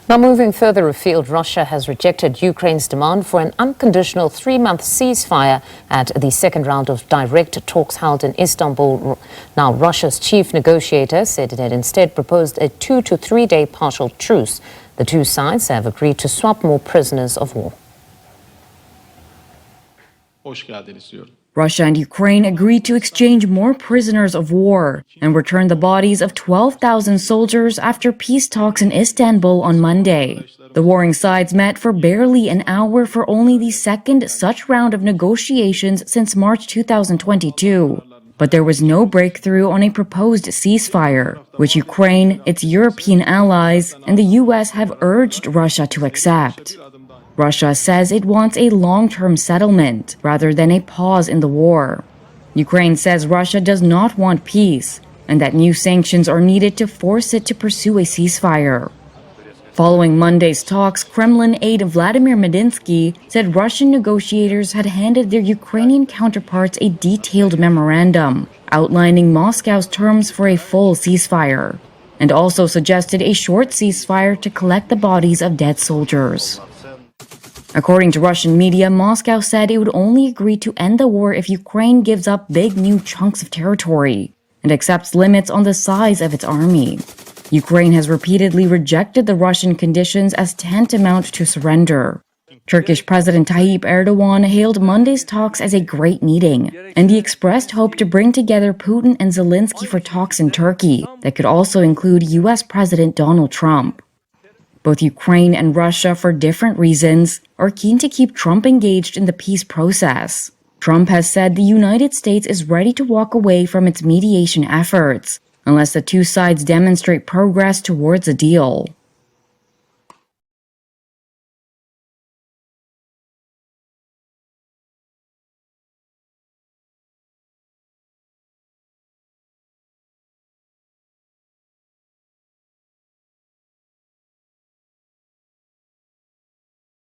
Now, moving further afield, Russia has rejected Ukraine's demand for an unconditional 3-month ceasefire at the second round of direct talks held in Istanbul. Now, Russia's chief negotiator said it had instead proposed a 2 to 3 day partial truce. The two sides have agreed to swap more prisoners of war. Russia and Ukraine agreed to exchange more prisoners of war and return the bodies of 12,000 soldiers after peace talks in Istanbul on Monday. The warring sides met for barely an hour for only the second such round of negotiations since March 2022. But there was no breakthrough on a proposed ceasefire, which Ukraine, its European allies, and the US have urged Russia to accept. Russia says it wants a long-term settlement rather than a pause in the war. Ukraine says Russia does not want peace and that new sanctions are needed to force it to pursue a ceasefire. Following Monday's talks, Kremlin aide Vladimir Medinsky said Russian negotiators had handed their Ukrainian counterparts a detailed memorandum outlining Moscow's terms for a full ceasefire, and also suggested a short ceasefire to collect the bodies of dead soldiers. According to Russian media, Moscow said it would only agree to end the war if Ukraine gives up big new chunks of territory and accepts limits on the size of its army. Ukraine has repeatedly rejected the Russian conditions as tantamount to surrender. Turkish President Tayyip Erdogan hailed Monday's talks as a great meeting, and he expressed hope to bring together Putin and Zelensky for talks in Turkey that could also include US President Donald Trump. Both Ukraine and Russia, for different reasons, are keen to keep Trump engaged in the peace process. Trump has said the United States is ready to walk away from its mediation efforts unless the two sides demonstrate progress towards a deal.